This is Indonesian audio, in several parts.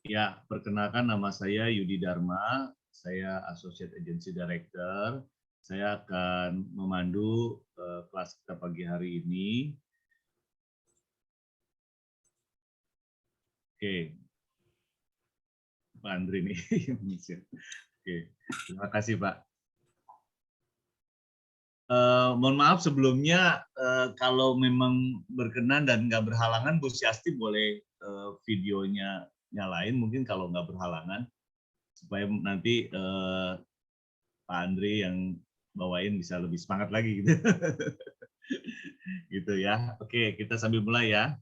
Ya, perkenalkan nama saya Yudi Dharma, saya Associate Agency Director. Saya akan memandu kelas kita pagi hari ini. Oke, Pak Andri nih. Oke, terima kasih Pak. Mohon maaf sebelumnya, kalau memang berkenan dan nggak berhalangan, Bu Syasti boleh videonya nyalain, mungkin kalau nggak berhalangan, supaya nanti Pak Andri yang bawain bisa lebih semangat lagi gitu. Gitu ya. Oke, kita sambil mulai ya.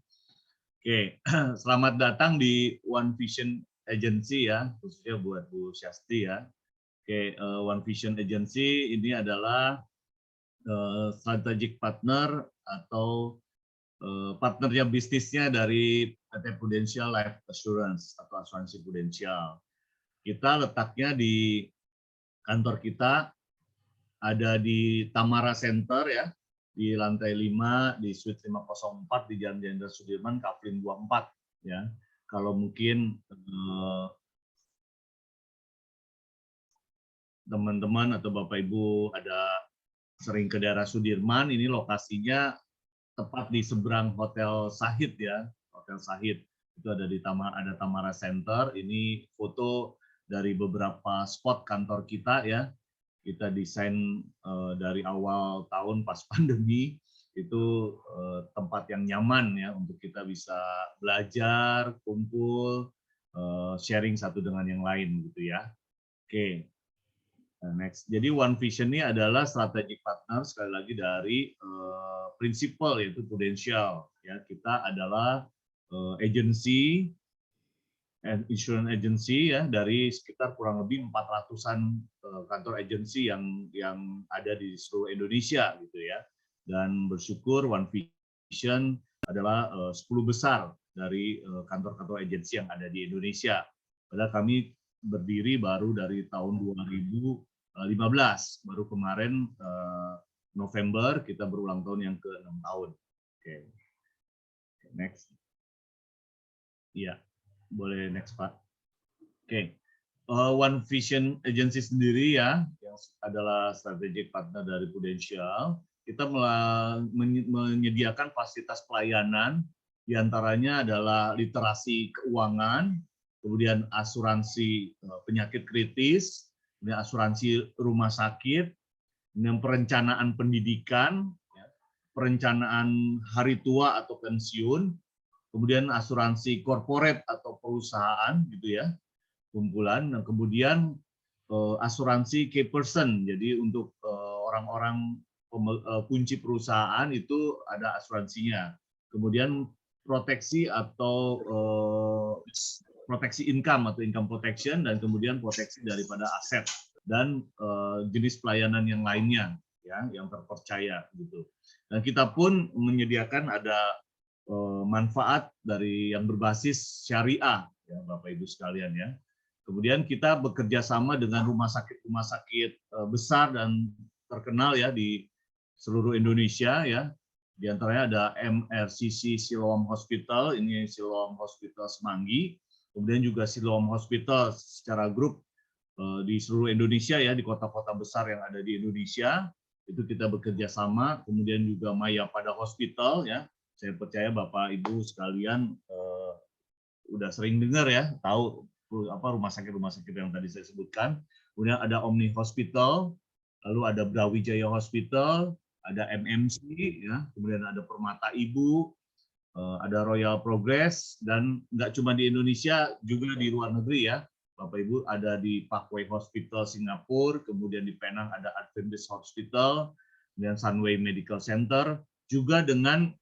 Oke, selamat datang di One Vision Agency ya, khususnya buat Bu Syasti ya. Oke, One Vision Agency ini adalah strategic partner atau partnernya bisnisnya dari PT Prudential Life Assurance atau asuransi Prudential. Kita letaknya di kantor kita ada di Tamara Center ya, di lantai 5 di Suite 504 di Jalan Jenderal Sudirman, Kavlin 24 ya. Kalau mungkin teman-teman atau Bapak Ibu ada sering ke daerah Sudirman, ini lokasinya tepat di seberang Hotel Sahid ya, Hotel Sahid itu ada di Tamara Center. Ini foto dari beberapa spot kantor kita ya. Kita desain dari awal tahun pas pandemi itu tempat yang nyaman ya untuk kita bisa belajar, kumpul, sharing satu dengan yang lain gitu ya. Oke. Next. Jadi One Vision ini adalah strategic partner sekali lagi dari prinsipal yaitu Prudential. Ya, kita adalah agency insurance agency ya dari sekitar kurang lebih 400-an kantor agensi yang ada di seluruh Indonesia gitu ya. Dan bersyukur One Vision adalah 10 besar dari kantor-kantor agensi yang ada di Indonesia. Padahal kami berdiri baru dari tahun 2015, baru kemarin November kita berulang tahun yang ke-6 tahun. Oke. Next. Iya, boleh next Pak. Oke. One Vision Agency sendiri ya, yang adalah strategic partner dari Prudential, kita menyediakan fasilitas pelayanan, diantaranya adalah literasi keuangan, kemudian asuransi penyakit kritis, kemudian asuransi rumah sakit, kemudian perencanaan pendidikan, perencanaan hari tua atau pensiun, kemudian asuransi corporate atau perusahaan gitu ya, kumpulan, dan kemudian asuransi key person. Jadi untuk orang-orang kunci perusahaan itu ada asuransinya. Kemudian proteksi atau proteksi income atau income protection, dan kemudian proteksi daripada aset dan jenis pelayanan yang lainnya ya yang terpercaya gitu. Dan kita pun menyediakan ada manfaat dari yang berbasis syariah ya Bapak Ibu sekalian ya. Kemudian kita bekerja sama dengan rumah sakit besar dan terkenal ya di seluruh Indonesia ya. Di antaranya ada MRCC Siloam Hospital, ini Siloam Hospital Semanggi. Kemudian juga Siloam Hospital secara grup di seluruh Indonesia ya, di kota-kota besar yang ada di Indonesia. Itu kita bekerja sama. Kemudian juga Mayapada Hospital ya. Saya percaya Bapak Ibu sekalian udah sering dengar ya, tahu apa rumah sakit yang tadi saya sebutkan. Kemudian ada Omni Hospital, lalu ada Brawijaya Hospital, ada MMC ya, kemudian ada Permata Ibu, ada Royal Progress, dan nggak cuma di Indonesia, juga di luar negeri ya. Bapak Ibu ada di Parkway Hospital Singapura, kemudian di Penang ada Adventist Hospital, kemudian Sunway Medical Center, juga dengan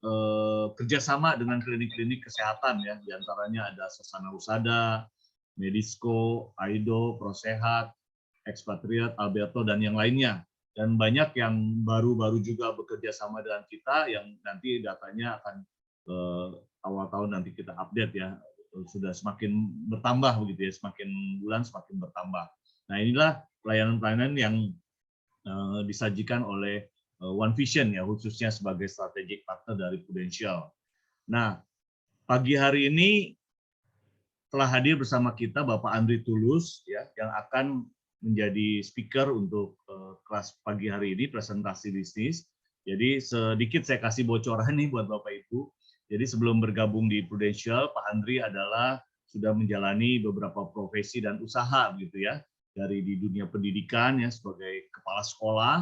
kerjasama dengan klinik-klinik kesehatan ya, diantaranya ada Sasana Husada, Medisco, Aido, Prosehat, Expatriat, Alberto, dan yang lainnya. Dan banyak yang baru-baru juga bekerja sama dengan kita yang nanti datanya akan awal tahun nanti kita update ya, sudah semakin bertambah begitu ya, semakin bulan semakin bertambah. Nah inilah pelayanan-pelayanan yang disajikan oleh One Vision ya, khususnya sebagai strategic partner dari Prudential. Nah pagi hari ini telah hadir bersama kita Bapak Andri Tulus ya, yang akan menjadi speaker untuk kelas pagi hari ini, presentasi bisnis. Jadi sedikit saya kasih bocoran nih buat Bapak Ibu. Jadi sebelum bergabung di Prudential, Pak Andri adalah sudah menjalani beberapa profesi dan usaha gitu ya, dari di dunia pendidikan ya sebagai kepala sekolah,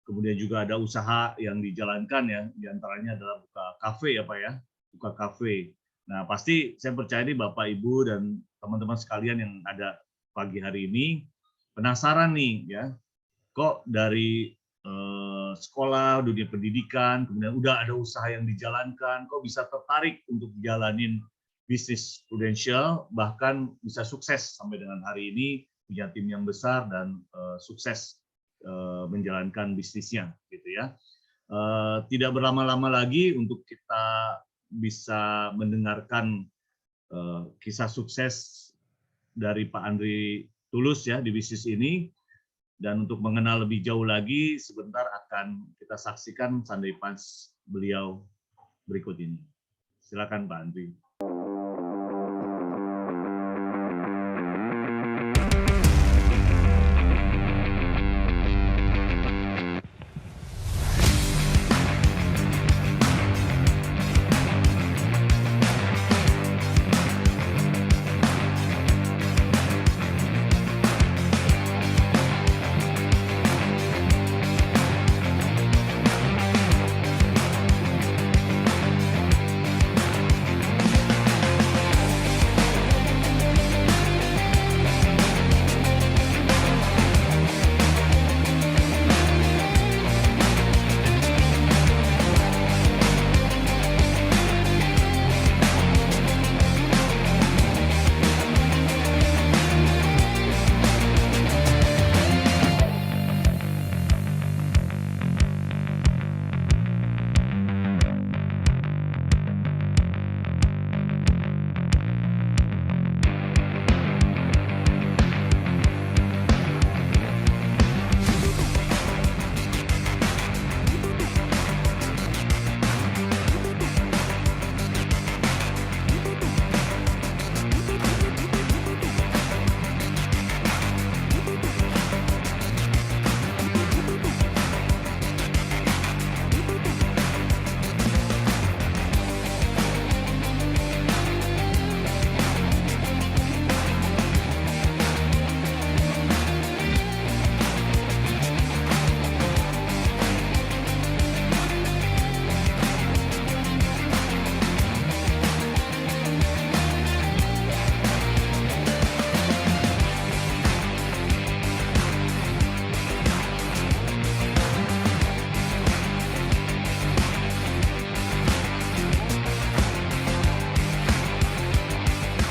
kemudian juga ada usaha yang dijalankan ya, diantaranya adalah buka kafe ya Pak ya, buka kafe. Nah pasti saya percaya nih Bapak Ibu dan teman-teman sekalian yang ada pagi hari ini penasaran nih ya, kok dari sekolah, dunia pendidikan, kemudian udah ada usaha yang dijalankan, kok bisa tertarik untuk jalanin bisnis Prudential, bahkan bisa sukses sampai dengan hari ini, punya tim yang besar dan sukses menjalankan bisnisnya, gitu ya. Tidak berlama-lama lagi untuk kita bisa mendengarkan kisah sukses dari Pak Andri Tulus ya di bisnis ini. Dan untuk mengenal lebih jauh lagi, sebentar akan kita saksikan Sunday Punch beliau berikut ini. Silakan Pak Andri.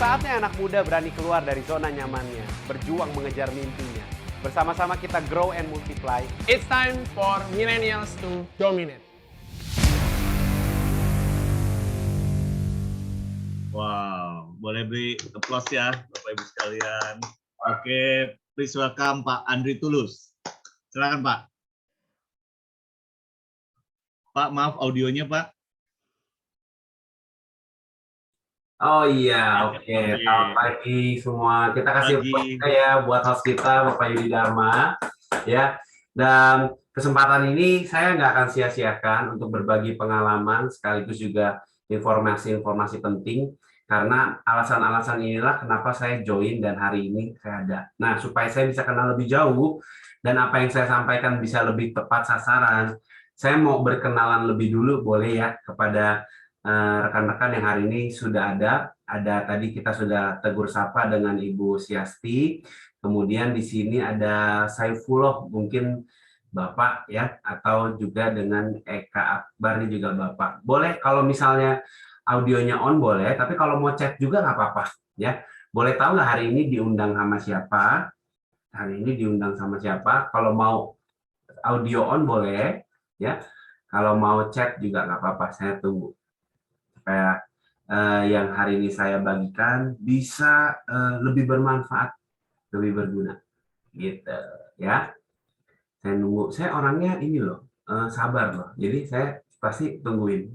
Saatnya anak muda berani keluar dari zona nyamannya, berjuang mengejar mimpinya. Bersama-sama kita grow and multiply. It's time for millennials to dominate. Wow, boleh beri applause ya Bapak Ibu sekalian. Oke, please welcome Pak Andri Tulus. Silakan Pak. Pak, maaf audionya Pak. Oh iya, oke. Selamat pagi semua. Kita kasih applause ya buat host kita, Bapak Yudi Dharma. Ya, dan kesempatan ini saya nggak akan sia-siakan untuk berbagi pengalaman sekaligus juga informasi-informasi penting karena alasan-alasan inilah kenapa saya join dan hari ini saya ada. Nah, supaya saya bisa kenal lebih jauh dan apa yang saya sampaikan bisa lebih tepat sasaran, saya mau berkenalan lebih dulu boleh ya kepada rekan-rekan yang hari ini sudah ada tadi kita sudah tegur sapa dengan Ibu Siasti, kemudian di sini ada Saifullah mungkin Bapak ya, atau juga dengan Eka Akbar ini juga Bapak. Boleh kalau misalnya audionya on boleh, tapi kalau mau chat juga nggak apa-apa ya. Boleh tahu nggak hari ini diundang sama siapa? Hari ini diundang sama siapa? Kalau mau audio on boleh ya. Kalau mau chat juga nggak apa-apa, saya tunggu. Supaya yang hari ini saya bagikan bisa lebih bermanfaat, lebih berguna, gitu ya. Saya nunggu, saya orangnya ini loh, sabar loh, jadi saya pasti tungguin.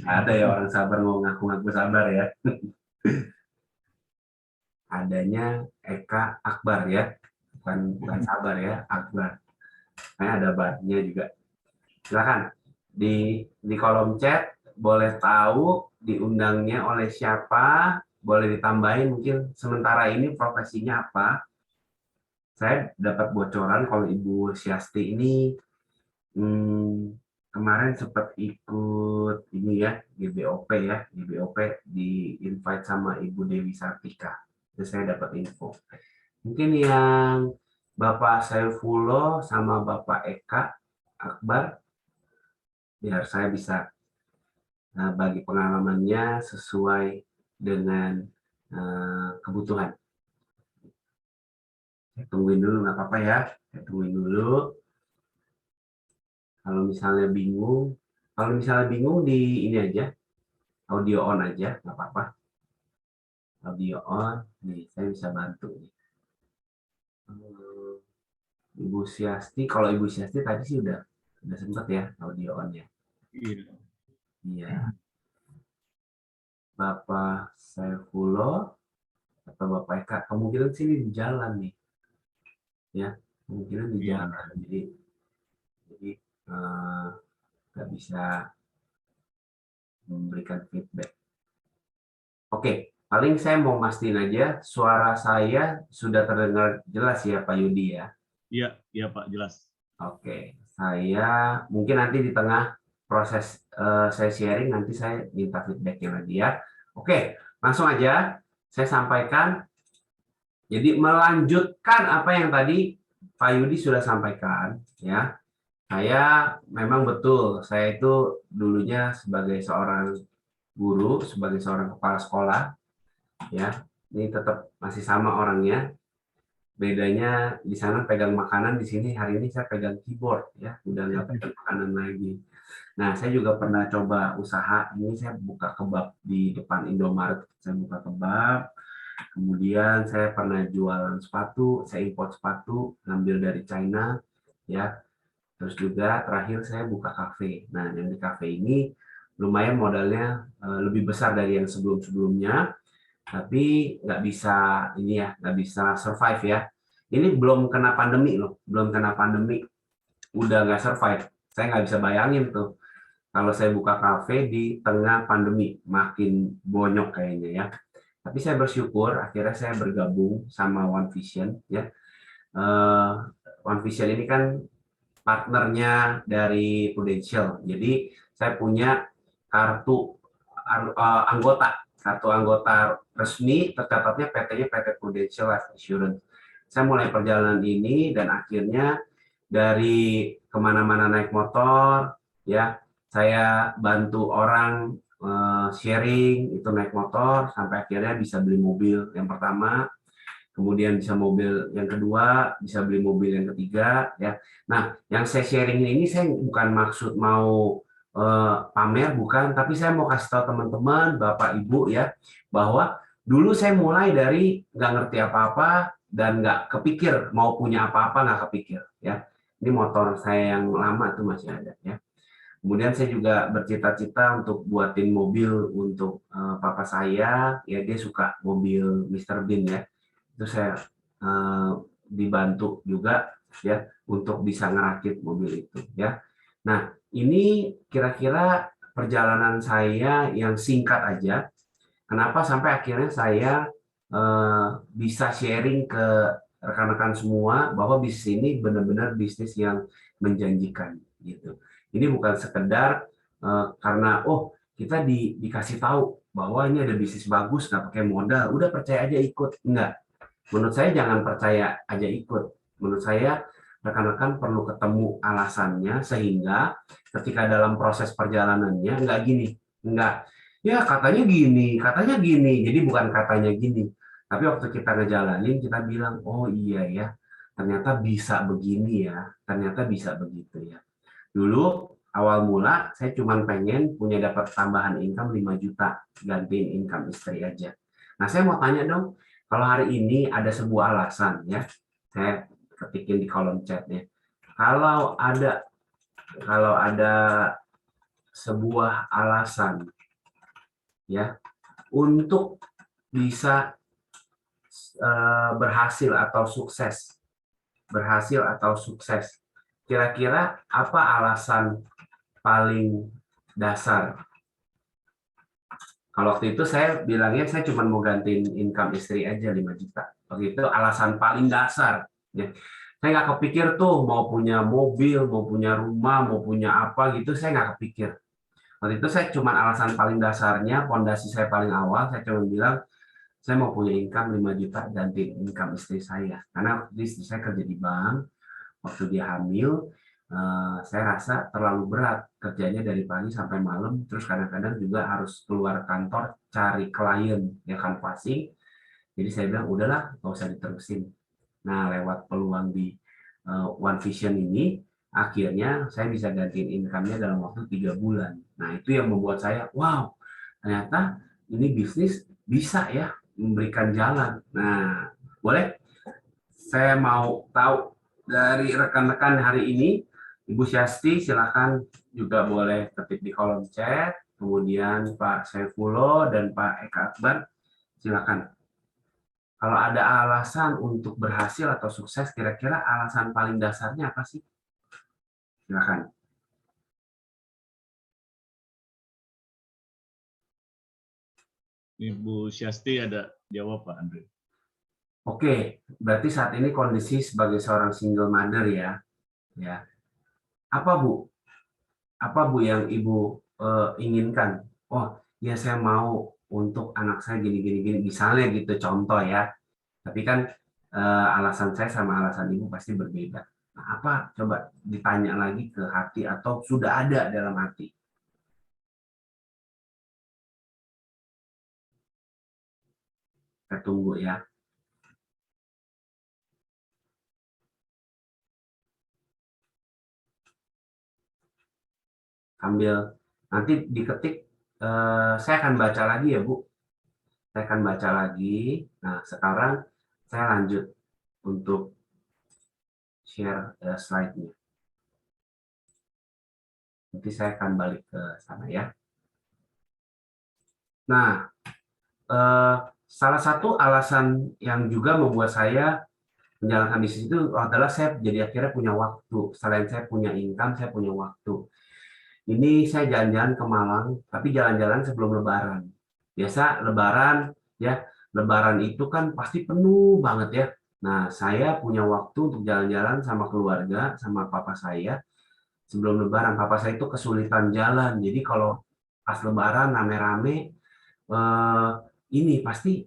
Ada ya orang sabar mau ngaku-ngaku sabar ya. adanya Eka Akbar ya, bukan Sabar ya, Akbar. Nah, ada barnya juga. Silakan di kolom chat boleh tahu diundangnya oleh siapa, boleh ditambahin mungkin sementara ini profesinya apa. Saya dapat bocoran kalau Ibu Siasti ini kemarin sempat ikut ini ya, GBOP ya, GBOP di invite sama Ibu Dewi Sartika. Jadi saya dapat info. Mungkin yang Bapak Saifullah sama Bapak Eka Akbar, biar saya bisa bagi pengalamannya sesuai dengan kebutuhan. Saya tungguin dulu, nggak apa-apa ya. Saya tungguin dulu. Kalau misalnya bingung di ini aja, audio on aja, nggak apa-apa. Audio on, nih saya bisa bantu. Ibu Siasti, kalau Ibu Siasti tadi sih udah sempat ya audio on ya. Iya. Iya. Bapak Saifullah atau Bapak Eka, kemungkinan sih di jalan nih, ya kemungkinan di jalan, jadi nggak bisa memberikan feedback. Oke, paling saya mau mastiin aja suara saya sudah terdengar jelas ya Pak Yudi ya. Iya Pak, jelas. Oke, saya mungkin nanti di tengah proses saya sharing nanti saya minta feedbacknya lagi ya. Oke, langsung aja saya sampaikan. Jadi melanjutkan apa yang tadi Pak Yudi sudah sampaikan ya. Saya memang betul, saya itu dulunya sebagai seorang guru, sebagai seorang kepala sekolah ya. Ini tetap masih sama orangnya. Bedanya di sana pegang makanan, di sini hari ini saya pegang keyboard ya, udah nggak pegang makanan lagi. Nah, saya juga pernah coba usaha, ini saya buka kebab di depan Indomaret, saya buka kebab. Kemudian saya pernah jualan sepatu, saya import sepatu, ngambil dari China, ya. Terus juga terakhir saya buka kafe. Nah, yang di kafe ini lumayan modalnya lebih besar dari yang sebelum-sebelumnya, tapi nggak bisa ini ya, nggak bisa survive ya. Ini belum kena pandemi loh, belum kena pandemi, udah nggak survive. Saya nggak bisa bayangin tuh kalau saya buka kafe di tengah pandemi, makin bonyok kayaknya ya. Tapi saya bersyukur akhirnya saya bergabung sama One Vision ya. One Vision ini kan partnernya dari Prudential. Jadi saya punya kartu anggota resmi, tercatatnya PT-nya PT Prudential Life Insurance. Saya mulai perjalanan ini dan akhirnya dari kemana-mana naik motor, ya saya bantu orang sharing itu naik motor sampai akhirnya bisa beli mobil yang pertama, kemudian bisa mobil yang kedua, bisa beli mobil yang ketiga, ya. Nah, yang saya sharing ini saya bukan maksud mau pamer, bukan, tapi saya mau kasih tahu teman-teman, Bapak Ibu ya, bahwa dulu saya mulai dari nggak ngerti apa-apa dan nggak kepikir mau punya apa-apa, nggak kepikir ya. Ini motor saya yang lama tuh masih ada ya. Kemudian saya juga bercita-cita untuk buatin mobil untuk papa saya, ya dia suka mobil Mr. Bean ya. Itu saya dibantu juga ya untuk bisa ngerakit mobil itu ya. Nah, ini kira-kira perjalanan saya yang singkat aja. Kenapa sampai akhirnya saya bisa sharing ke rekan-rekan semua bahwa bisnis ini benar-benar bisnis yang menjanjikan gitu. Ini bukan sekedar karena kita dikasih tahu bahwa ini ada bisnis bagus nggak pakai modal, udah percaya aja ikut. Enggak. Menurut saya jangan percaya aja ikut. Menurut saya rekan-rekan perlu ketemu alasannya sehingga ketika dalam proses perjalanannya nggak gini, nggak ya katanya gini, jadi bukan katanya gini. Tapi waktu kita ngejalanin kita bilang oh iya ya, ternyata bisa begini ya, ternyata bisa begitu ya. Dulu awal mula saya cuma pengen punya dapat tambahan income 5 juta, gantiin income istri aja. Nah saya mau tanya dong, kalau hari ini ada sebuah alasan ya, saya ketikin di kolom chatnya. Kalau ada sebuah alasan ya untuk bisa berhasil atau sukses. Berhasil atau sukses. Kira-kira apa alasan paling dasar? Kalau waktu itu saya bilangnya saya cuma mau gantiin income istri aja 5 juta. Waktu itu alasan paling dasar. Ya. Saya nggak kepikir tuh mau punya mobil, mau punya rumah, mau punya apa gitu, saya nggak kepikir. Waktu itu saya cuma alasan paling dasarnya, pondasi saya paling awal, saya cuma bilang, saya mau punya income 5 juta gantiin income istri saya. Karena waktu itu istri saya kerja di bank, waktu dia hamil, saya rasa terlalu berat kerjanya dari pagi sampai malam, terus kadang-kadang juga harus keluar kantor cari klien ya canvassing. Jadi saya bilang udahlah nggak usah diterusin. Nah lewat peluang di One Vision ini akhirnya saya bisa gantiin income-nya dalam waktu 3 bulan. Nah itu yang membuat saya wow ternyata ini bisnis bisa ya memberikan jalan. Nah boleh saya mau tahu dari rekan-rekan hari ini. Ibu Syasti, silakan juga boleh ketik di kolom chat. Kemudian Pak Saifullah dan Pak Eka Akbar, silakan. Kalau ada alasan untuk berhasil atau sukses, kira-kira alasan paling dasarnya apa sih? Silakan. Ibu Syasti ada jawab Pak Andre. Oke, berarti saat ini kondisi sebagai seorang single mother ya. Ya. Apa Bu? Apa Bu yang Ibu inginkan? Oh, ya saya mau untuk anak saya gini-gini, misalnya gitu contoh ya. Tapi kan alasan saya sama alasan Ibu pasti berbeda. Nah, apa? Coba ditanya lagi ke hati atau sudah ada dalam hati. Kita tunggu ya. Sambil nanti diketik, saya akan baca lagi ya Bu. Saya akan baca lagi. Nah, sekarang saya lanjut untuk share slide-nya. Nanti saya akan balik ke sana ya. Nah, salah satu alasan yang juga membuat saya menjalankan bisnis itu adalah saya jadi akhirnya punya waktu. Selain saya punya income, saya punya waktu. Ini saya jalan-jalan ke Malang, tapi jalan-jalan sebelum Lebaran. Biasa Lebaran, ya Lebaran itu kan pasti penuh banget ya. Nah, saya punya waktu untuk jalan-jalan sama keluarga, sama papa saya sebelum Lebaran. Papa saya itu kesulitan jalan, jadi kalau pas Lebaran rame-rame, ini pasti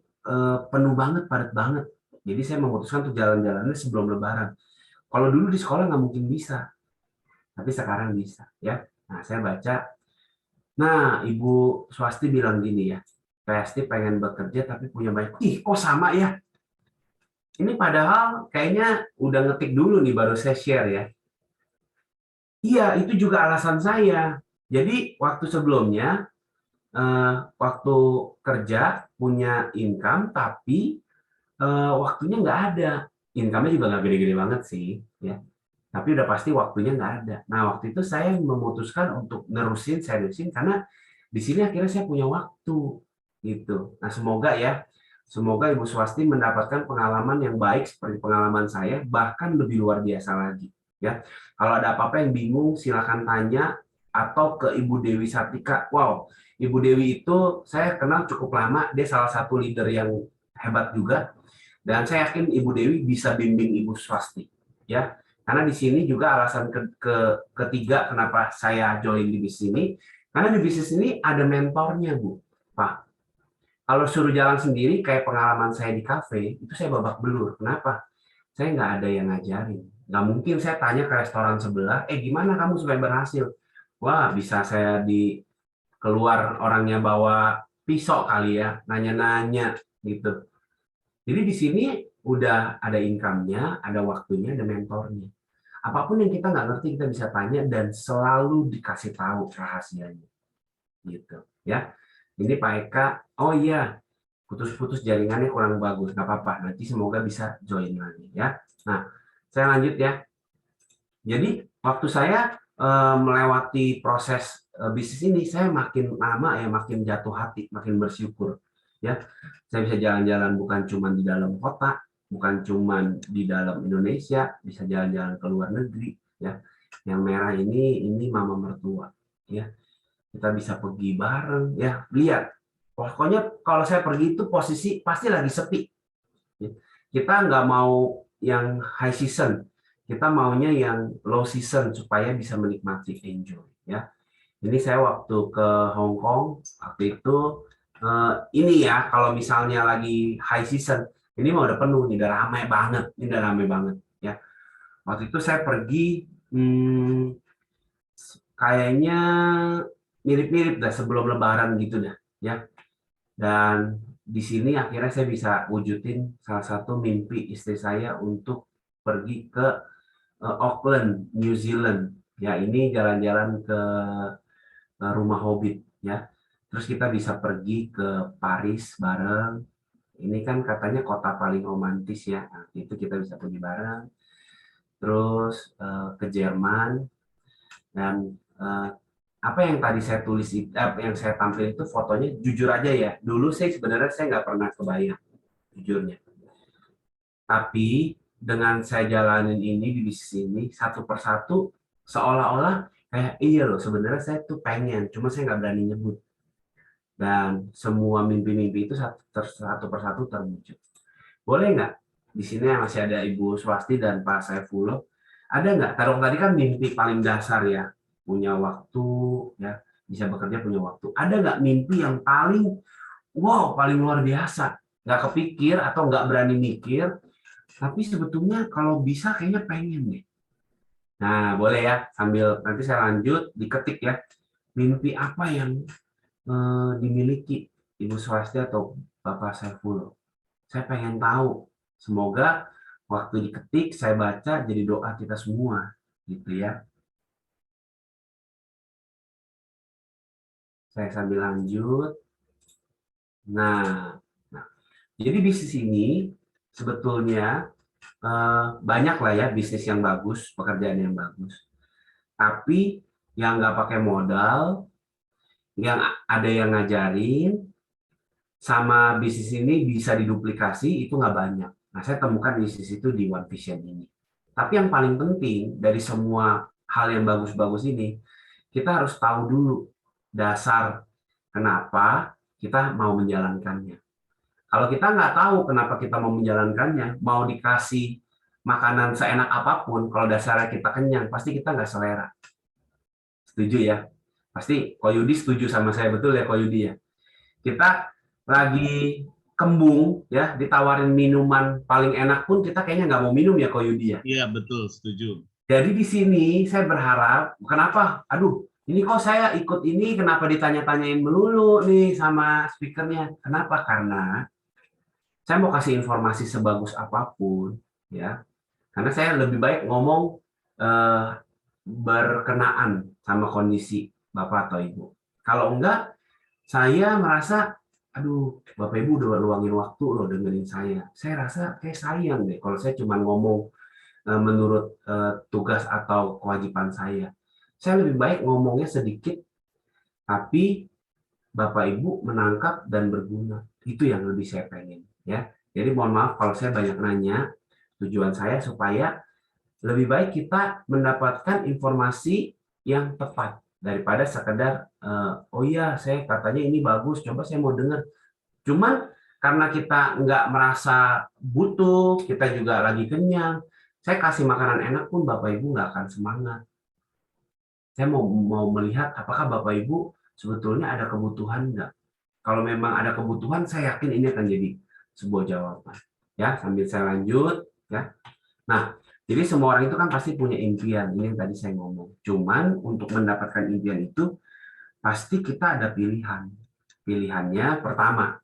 penuh banget, padat banget. Jadi saya memutuskan untuk jalan-jalannya sebelum Lebaran. Kalau dulu di sekolah nggak mungkin bisa, tapi sekarang bisa ya. Nah, saya baca. Nah, Ibu Swasti bilang gini ya, pasti pengen bekerja tapi punya banyak. Ih, kok sama ya? Ini padahal kayaknya udah ngetik dulu nih baru saya share ya. Iya, itu juga alasan saya. Jadi waktu sebelumnya, waktu kerja punya income tapi waktunya nggak ada. Income-nya juga nggak gede-gede banget sih, ya. Tapi udah pasti waktunya nggak ada. Nah, waktu itu saya memutuskan untuk nerusin, seriusin, karena di sini akhirnya saya punya waktu, gitu. Nah, semoga Ibu Swasti mendapatkan pengalaman yang baik seperti pengalaman saya, bahkan lebih luar biasa lagi. Ya, kalau ada apa-apa yang bingung, silakan tanya atau ke Ibu Dewi Satika. Wow, Ibu Dewi itu saya kenal cukup lama, dia salah satu leader yang hebat juga, dan saya yakin Ibu Dewi bisa bimbing Ibu Swasti. Ya. Karena di sini juga alasan ketiga kenapa saya join di bisnis ini, karena di bisnis ini ada mentornya, Bu. Pak, kalau suruh jalan sendiri, kayak pengalaman saya di kafe, itu saya babak belur. Kenapa? Saya nggak ada yang ngajarin. Nggak mungkin saya tanya ke restoran sebelah, gimana kamu supaya berhasil? Wah, bisa saya keluar orangnya bawa pisau kali ya, nanya-nanya gitu. Jadi di sini udah ada income-nya, ada waktunya, ada mentornya. Apapun yang kita nggak ngerti kita bisa tanya dan selalu dikasih tahu rahasianya, gitu ya. Ini Pak Eka, oh iya putus-putus jaringannya kurang bagus, nggak apa-apa, nanti semoga bisa join lagi ya. Nah, saya lanjut ya. Jadi waktu saya melewati proses bisnis ini, saya makin lama ya makin jatuh hati, makin bersyukur. ya. Saya bisa jalan-jalan bukan cuma di dalam kota, bukan cuma di dalam Indonesia, bisa jalan-jalan ke luar negeri, ya. Yang merah ini mama mertua, ya. Kita bisa pergi bareng, ya. Lihat, pokoknya kalau saya pergi itu posisi pasti lagi sepi. Kita nggak mau yang high season, kita maunya yang low season supaya bisa menikmati, enjoy, ya. Ini saya waktu ke Hong Kong, waktu itu ini ya, kalau misalnya lagi high season, ini mah udah penuh, nih, udah ramai banget, ini udah ramai banget, ya. Waktu itu saya pergi, kayaknya mirip-mirip dah sebelum Lebaran gitu dah, ya. Dan di sini akhirnya saya bisa wujudin salah satu mimpi istri saya untuk pergi ke Auckland, New Zealand. Ya, ini jalan-jalan ke rumah Hobbit, ya. Terus kita bisa pergi ke Paris bareng. Ini kan katanya kota paling romantis ya. Nah, itu kita bisa pergi bareng. Terus ke Jerman, dan apa yang tadi saya tulis, yang saya tampilkan itu fotonya, jujur aja ya, dulu sebenarnya saya nggak pernah kebayang, jujurnya. Tapi dengan saya jalanin ini di bisnis ini satu persatu, seolah-olah kayak iya loh, sebenarnya saya tuh pengen, cuma saya nggak berani nyebut. Dan semua mimpi-mimpi itu satu persatu terwujud. Boleh nggak? Di sini masih ada Ibu Swasti dan Pak Saifullah. Ada nggak? Taruh tadi kan mimpi paling dasar ya, punya waktu, ya, bisa bekerja, punya waktu. Ada nggak mimpi yang paling wow, paling luar biasa, nggak kepikir atau nggak berani mikir, tapi sebetulnya kalau bisa kayaknya pengen deh. Nah, boleh ya, sambil nanti saya lanjut diketik ya, mimpi apa yang dimiliki Ibu Swasti atau Bapak Saifullah. Saya pengen tahu. Semoga waktu diketik saya baca jadi doa kita semua, gitu ya. Saya sambil lanjut. Nah, jadi bisnis ini sebetulnya banyak lah ya bisnis yang bagus, pekerjaan yang bagus. Tapi yang nggak pakai modal, yang ada yang ngajarin, sama bisnis ini bisa diduplikasi, itu nggak banyak. Nah, saya temukan bisnis itu di One Vision ini. Tapi yang paling penting dari semua hal yang bagus-bagus ini, kita harus tahu dulu dasar kenapa kita mau menjalankannya. Kalau kita nggak tahu kenapa kita mau menjalankannya, mau dikasih makanan seenak apapun, kalau dasarnya kita kenyang, pasti kita nggak selera. Setuju ya? Pasti Ko Yudi setuju sama saya, betul ya Ko Yudi ya? Kita lagi kembung ya, ditawarin minuman paling enak pun kita kayaknya nggak mau minum ya Ko Yudi ya? Iya, betul, setuju. Jadi di sini saya berharap, kenapa? Aduh, ini kok saya ikut ini, kenapa ditanya-tanyain melulu nih sama speakernya? Kenapa? Karena saya mau kasih informasi sebagus apapun, ya. Karena saya lebih baik ngomong berkenaan sama kondisi Bapak atau Ibu. Kalau enggak, saya merasa, aduh, Bapak Ibu udah luangin waktu loh dengerin saya. Saya rasa kayak sayang deh kalau saya cuma ngomong menurut tugas atau kewajiban saya. Saya lebih baik ngomongnya sedikit, tapi Bapak Ibu menangkap dan berguna. Itu yang lebih saya pengen, ya. Jadi mohon maaf kalau saya banyak nanya. Tujuan saya supaya lebih baik kita mendapatkan informasi yang tepat daripada sekedar oh iya, saya katanya ini bagus, coba saya mau dengar. Cuman karena kita nggak merasa butuh, kita juga lagi kenyang, saya kasih makanan enak pun Bapak Ibu nggak akan semangat. Saya mau melihat apakah Bapak Ibu sebetulnya ada kebutuhan nggak. Kalau memang ada kebutuhan, saya yakin ini akan jadi sebuah jawaban. Ya, sambil saya lanjut, ya. Nah, jadi semua orang itu kan pasti punya impian, ini yang tadi saya ngomong. Cuman untuk mendapatkan impian itu pasti kita ada pilihan. Pilihannya pertama,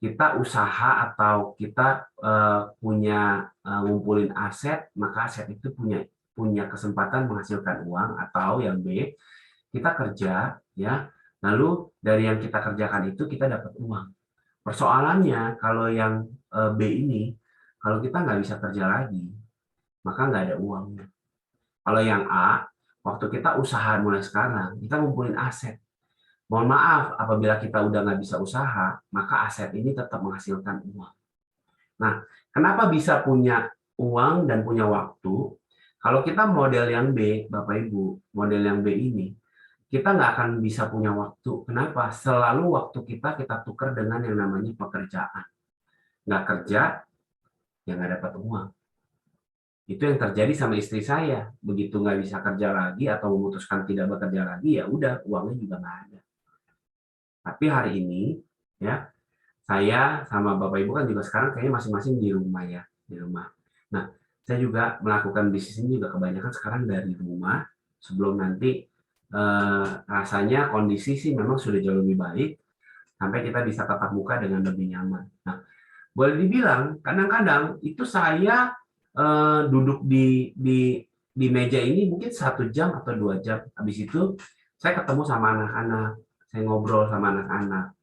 kita usaha atau kita punya ngumpulin aset, maka aset itu punya kesempatan menghasilkan uang, atau yang B, kita kerja, ya. Lalu dari yang kita kerjakan itu kita dapat uang. Persoalannya kalau yang B ini, kalau kita nggak bisa kerja lagi, maka nggak ada uangnya. Kalau yang A, waktu kita usaha mulai sekarang, kita ngumpulin aset. Mohon maaf, apabila kita udah nggak bisa usaha, maka aset ini tetap menghasilkan uang. Nah, kenapa bisa punya uang dan punya waktu? Kalau kita model yang B, Bapak Ibu, model yang B ini, kita nggak akan bisa punya waktu. Kenapa? Selalu waktu kita tukar dengan yang namanya pekerjaan. Nggak kerja, ya nggak dapat uang. Itu yang terjadi sama istri saya. Begitu nggak bisa kerja lagi atau memutuskan tidak bekerja lagi, ya udah uangnya juga nggak ada. Tapi hari ini, ya saya sama Bapak Ibu kan juga sekarang kayaknya masing-masing di rumah ya, di rumah. Nah, saya juga melakukan bisnis ini juga kebanyakan sekarang dari rumah. Sebelum nanti rasanya kondisi sih memang sudah jauh lebih baik, sampai kita bisa tatap muka dengan lebih nyaman. Nah, boleh dibilang kadang-kadang itu saya duduk di meja ini mungkin 1 jam atau 2 jam. Habis itu saya ketemu sama anak-anak, saya ngobrol sama anak-anak.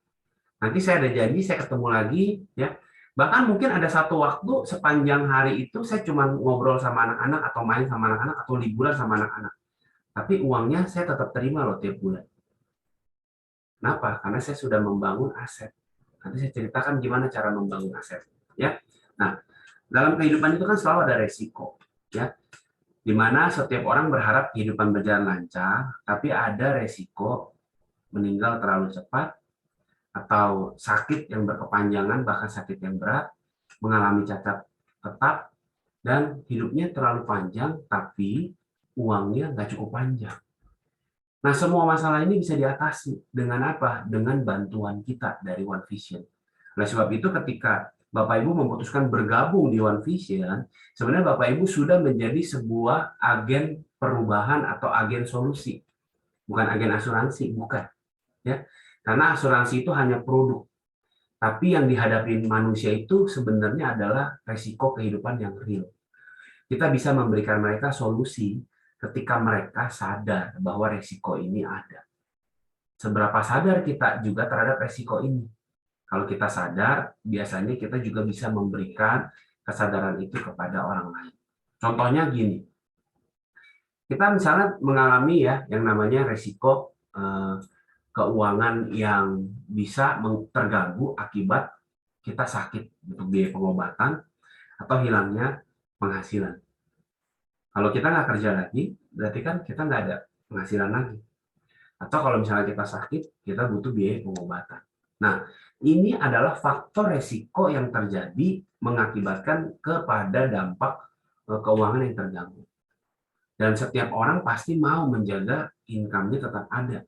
Nanti saya ada janji saya ketemu lagi, ya. Bahkan mungkin ada satu waktu sepanjang hari itu saya cuma ngobrol sama anak-anak atau main sama anak-anak atau liburan sama anak-anak. Tapi uangnya saya tetap terima loh tiap bulan. Kenapa? Karena saya sudah membangun aset. Nanti saya ceritakan gimana cara membangun aset, ya. Nah, dalam kehidupan itu kan selalu ada resiko, ya. Di mana setiap orang berharap kehidupan berjalan lancar, tapi ada resiko meninggal terlalu cepat, atau sakit yang berkepanjangan, bahkan sakit yang berat, mengalami cacat tetap, dan hidupnya terlalu panjang, tapi uangnya nggak cukup panjang. Nah, semua masalah ini bisa diatasi dengan apa? Dengan bantuan kita dari One Vision. Oleh sebab itu, ketika Bapak Ibu memutuskan bergabung di One Vision, sebenarnya Bapak Ibu sudah menjadi sebuah agen perubahan atau agen solusi, bukan agen asuransi, bukan. Ya, karena asuransi itu hanya produk. Tapi yang dihadapi manusia itu sebenarnya adalah resiko kehidupan yang real. Kita bisa memberikan mereka solusi ketika mereka sadar bahwa resiko ini ada. Seberapa sadar kita juga terhadap resiko ini. Kalau kita sadar, biasanya kita juga bisa memberikan kesadaran itu kepada orang lain. Contohnya gini, kita misalnya mengalami ya yang namanya resiko keuangan yang bisa terganggu akibat kita sakit untuk biaya pengobatan atau hilangnya penghasilan. Kalau kita nggak kerja lagi, berarti kan kita nggak ada penghasilan lagi. Atau kalau misalnya kita sakit, kita butuh biaya pengobatan. Nah, ini adalah faktor resiko yang terjadi mengakibatkan kepada dampak keuangan yang terganggu. Dan setiap orang pasti mau menjaga income-nya tetap ada.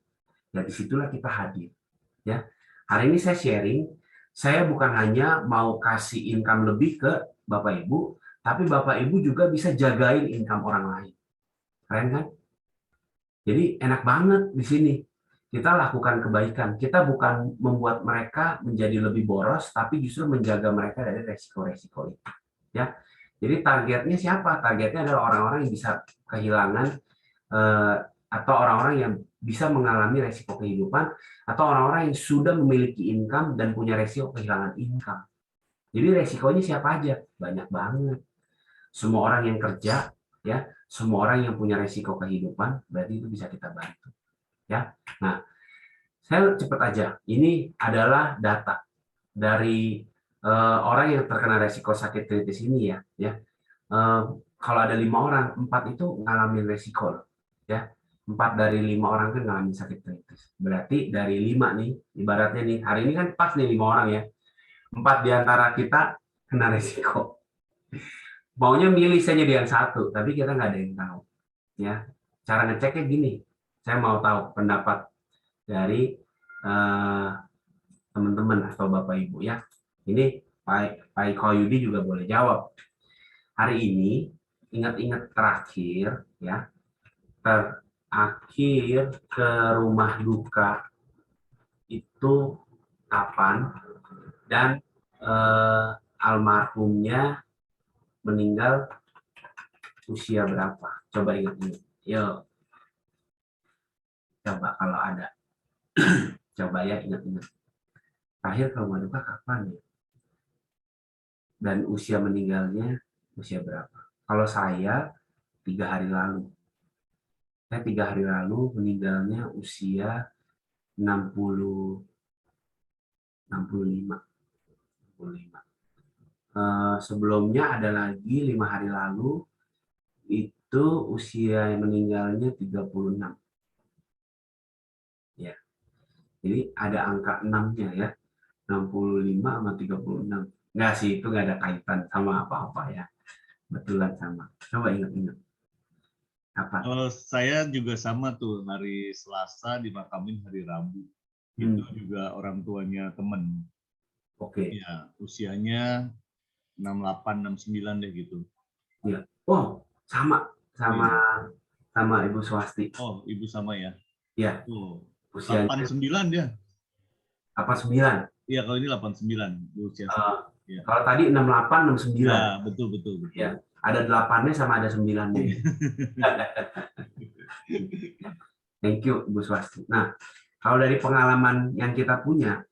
Ya, disitulah kita hadir. Ya, hari ini saya sharing, saya bukan hanya mau kasih income lebih ke Bapak Ibu, tapi Bapak Ibu juga bisa jagain income orang lain. Keren kan? Jadi enak banget di sini. Kita lakukan kebaikan. Kita bukan membuat mereka menjadi lebih boros, tapi justru menjaga mereka dari resiko-resiko itu. Ya, jadi targetnya siapa? Targetnya adalah orang-orang yang bisa kehilangan atau orang-orang yang bisa mengalami resiko kehidupan, atau orang-orang yang sudah memiliki income dan punya resiko kehilangan income. Jadi resikonya siapa aja? Banyak banget. Semua orang yang kerja, ya, semua orang yang punya resiko kehidupan, berarti itu bisa kita bantu. Ya, nah, saya cepat aja. Ini adalah data dari orang yang terkena resiko sakit kritis ini ya. Kalau ada 5 orang, 4 itu ngalamin resiko, ya. 4 dari 5 orang kan ngalamin sakit kritis. Berarti dari 5 nih, ibaratnya nih, hari ini kan pas nih 5 orang ya. 4 di antara kita kena resiko. Maunya milih saya jadi yang 1, tapi kita nggak ada yang tahu. Ya, cara ngeceknya gini. Saya mau tahu pendapat dari teman-teman atau Bapak Ibu ya. Ini Pak Iko Yudi juga boleh jawab. Hari ini ingat-ingat terakhir ya. Terakhir ke rumah duka itu kapan dan almarhumnya meninggal usia berapa? Coba ingat-ingat. Yuk. Coba kalau ada. Coba ya ingat-ingat. Terakhir ke rumah duka kapan ya? Dan usia meninggalnya usia berapa? Kalau saya 3 hari lalu. Saya 3 hari lalu meninggalnya usia 65. Sebelumnya ada lagi 5 hari lalu itu usia meninggalnya 36. Ya. Jadi ada angka 6-nya ya. 65 sama 36. Enggak sih, itu nggak ada kaitan sama apa-apa ya. Betulan sama. Coba ingat-ingat. Apa? Saya juga sama tuh, hari Selasa dimakamin hari Rabu. Itu juga orang tuanya temen. Oke. Ya, usianya 68, 69 deh gitu. Ya. Oh, sama Ibu Swasti. Oh, Ibu sama ya? Ya. Oh, Usianya 89 dia. apa 9? Iya, kalau ini 89 usia. Ya. Kalau tadi 68, 69. Ya, betul. Ya. Ada 8-nya sama ada 9-nya. Thank you, Ibu Swasti. Nah, kalau dari pengalaman yang kita punya,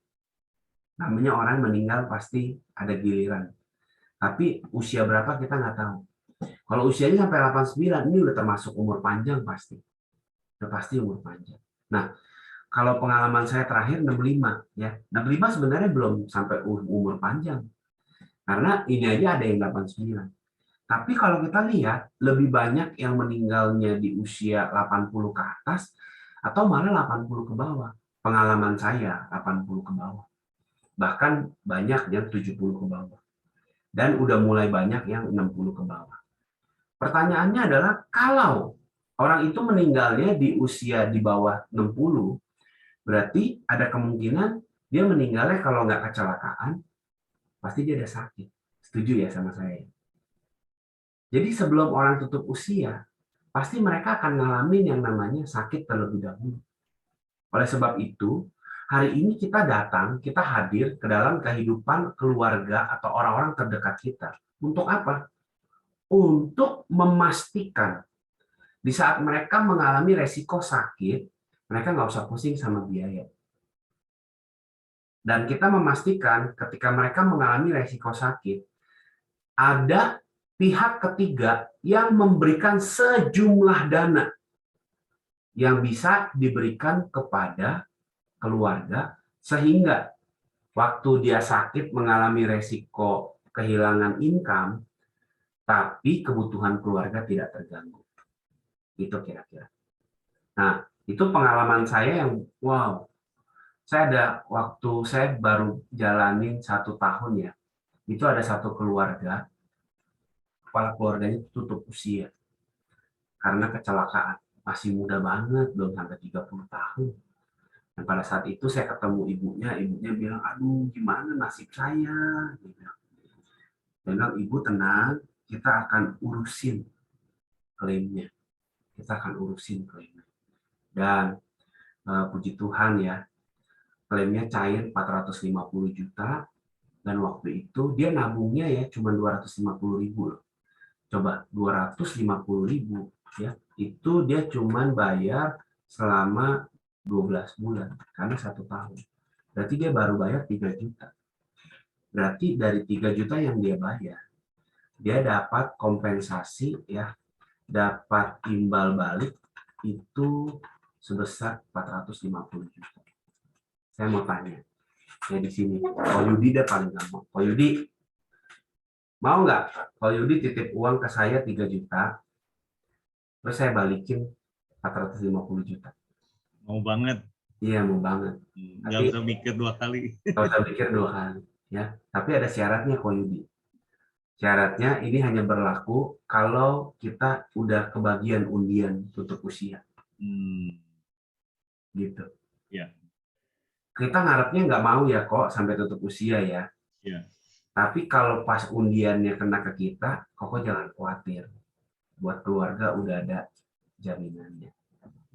namanya orang meninggal pasti ada giliran. Tapi usia berapa kita nggak tahu. Kalau usianya sampai 89, ini udah termasuk umur panjang pasti. Udah pasti umur panjang. Nah, kalau pengalaman saya terakhir 65, ya. 65 sebenarnya belum sampai umur panjang. Karena ini aja ada yang 89. Tapi kalau kita lihat, lebih banyak yang meninggalnya di usia 80 ke atas, atau malah 80 ke bawah. Pengalaman saya, 80 ke bawah. Bahkan banyak yang 70 ke bawah. Dan udah mulai banyak yang 60 ke bawah. Pertanyaannya adalah, kalau orang itu meninggalnya di usia di bawah 60, berarti ada kemungkinan dia meninggalnya kalau nggak kecelakaan, pasti dia ada sakit. Setuju ya sama saya? Jadi sebelum orang tutup usia, pasti mereka akan ngalamin yang namanya sakit terlebih dahulu. Oleh sebab itu, hari ini kita datang, kita hadir ke dalam kehidupan keluarga atau orang-orang terdekat kita. Untuk apa? Untuk memastikan di saat mereka mengalami resiko sakit, mereka nggak usah pusing sama biaya. Dan kita memastikan ketika mereka mengalami resiko sakit, ada pihak ketiga yang memberikan sejumlah dana yang bisa diberikan kepada keluarga, sehingga waktu dia sakit mengalami resiko kehilangan income, tapi kebutuhan keluarga tidak terganggu. Itu kira-kira. Nah, itu pengalaman saya yang wow. Saya ada waktu saya baru jalanin 1 tahun ya. Itu ada satu keluarga, kepala keluarganya tutup usia karena kecelakaan. Masih muda banget, belum sampai 30 tahun. Dan pada saat itu saya ketemu ibunya bilang, aduh gimana nasib saya. Dia bilang, ibu tenang, kita akan urusin klaimnya. Dan puji Tuhan ya, klaimnya cair 450 juta, dan waktu itu dia nabungnya ya cuma 250.000 loh. Coba 250.000 ya, itu dia cuma bayar selama 12 bulan karena 1 tahun. Berarti dia baru bayar 3 juta. Berarti dari 3 juta yang dia bayar, dia dapat kompensasi ya, dapat imbal balik itu sebesar 450 juta. Saya mau tanya, ya di sini, Ko Yudi dia paling gampang. Ko Yudi, mau nggak Ko Yudi titip uang ke saya 3 juta, terus saya balikin 450 juta? Mau banget. Iya, mau banget. Nggak usah mikir 2 kali. Nggak usah mikir 2 kali. Ya. Tapi ada syaratnya, Ko Yudi. Syaratnya ini hanya berlaku kalau kita udah kebagian undian tutup usia. Gitu. Ya. Kita ngarepnya nggak mau ya kok sampai tutup usia ya. Ya. Tapi kalau pas undiannya kena ke kita, kok jangan khawatir. Buat keluarga udah ada jaminannya.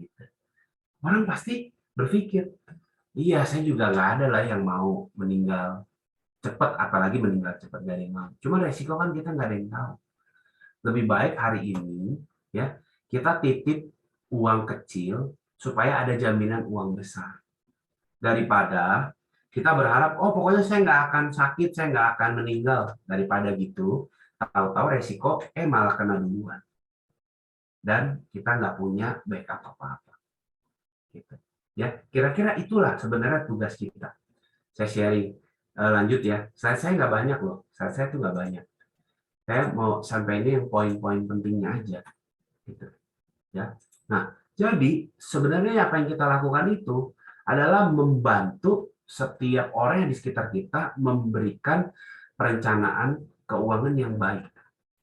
Gitu. Orang pasti berpikir, iya saya juga nggak ada lah yang mau meninggal cepat, apalagi meninggal cepat dari mau. Cuma resiko kan kita nggak ada yang tahu. Lebih baik hari ini ya kita titip uang kecil supaya ada jaminan uang besar, daripada kita berharap oh pokoknya saya nggak akan sakit, saya nggak akan meninggal. Daripada gitu tahu-tahu resiko malah kena duluan dan kita nggak punya backup apa-apa. Gitu. Ya, kira-kira itulah sebenarnya tugas kita. Saya sharing lanjut ya. Saya nggak banyak loh. Saya tuh nggak banyak. Saya mau sampai ini yang poin-poin pentingnya aja. Gitu. Ya. Nah, jadi sebenarnya apa yang kita lakukan itu adalah membantu setiap orang yang di sekitar kita memberikan perencanaan keuangan yang baik.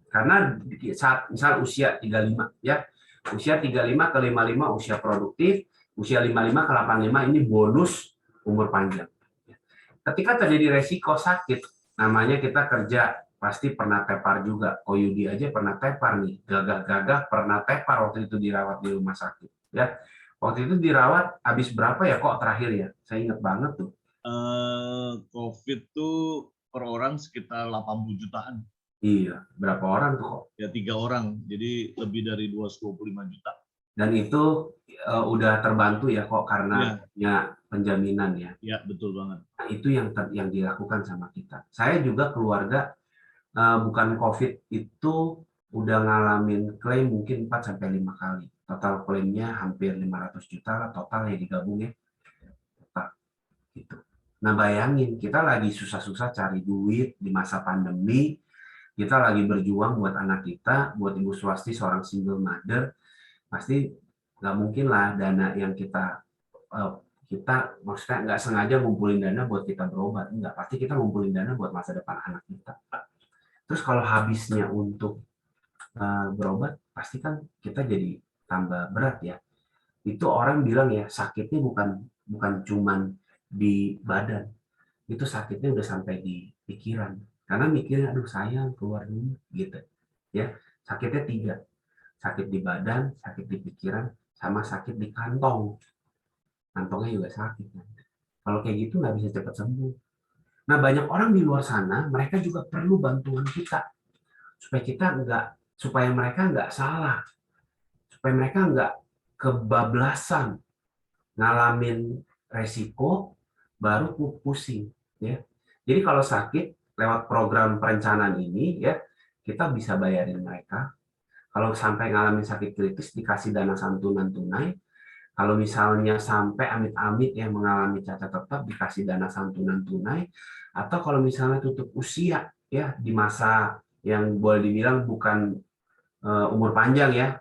Karena saat misal usia 35 ya, usia 35 ke 55 usia produktif, usia 55 ke 85 ini bonus umur panjang. Ketika terjadi resiko sakit, namanya kita kerja pasti pernah tepar juga. Koyudi aja pernah tepar nih, gagah-gagah pernah tepar waktu itu dirawat di rumah sakit. Ya, waktu itu dirawat habis berapa ya kok terakhir ya? Saya ingat banget tuh. COVID tuh per orang sekitar 80 jutaan. Iya, berapa orang tuh kok? Ya 3 orang, jadi lebih dari 225 juta. Dan itu udah terbantu ya kok karena ya penjaminan ya. Ya betul banget. Nah, itu yang dilakukan sama kita. Saya juga keluarga bukan COVID itu udah ngalamin klaim mungkin 4 sampai 5 kali. Total klaimnya hampir 500 juta lah total ya digabung ya. Total gitu. Nah, bayangin kita lagi susah-susah cari duit di masa pandemi. Kita lagi berjuang buat anak kita, buat Ibu Swasti seorang single mother. Pasti nggak mungkin lah dana yang kita maksudnya nggak sengaja ngumpulin dana buat kita berobat, enggak, pasti kita ngumpulin dana buat masa depan anak kita. Terus kalau habisnya untuk berobat, pasti kan kita jadi tambah berat ya. Itu orang bilang ya sakitnya bukan cuman di badan, itu sakitnya udah sampai di pikiran. Karena mikirnya aduh sayang keluar dulu gitu ya. Sakitnya 3. Sakit di badan, sakit di pikiran, sama sakit di kantong. Kantongnya juga sakit. Kalau kayak gitu nggak bisa cepat sembuh. Nah, banyak orang di luar sana, mereka juga perlu bantuan kita. Supaya mereka nggak salah. Supaya mereka nggak kebablasan. Ngalamin resiko, baru pusing. Ya. Jadi kalau sakit, lewat program perencanaan ini, ya kita bisa bayarin mereka. Kalau sampai ngalamin sakit kritis dikasih dana santunan tunai. Kalau misalnya sampai amit-amit yang mengalami cacat tetap dikasih dana santunan tunai. Atau kalau misalnya tutup usia ya di masa yang boleh dibilang bukan umur panjang ya.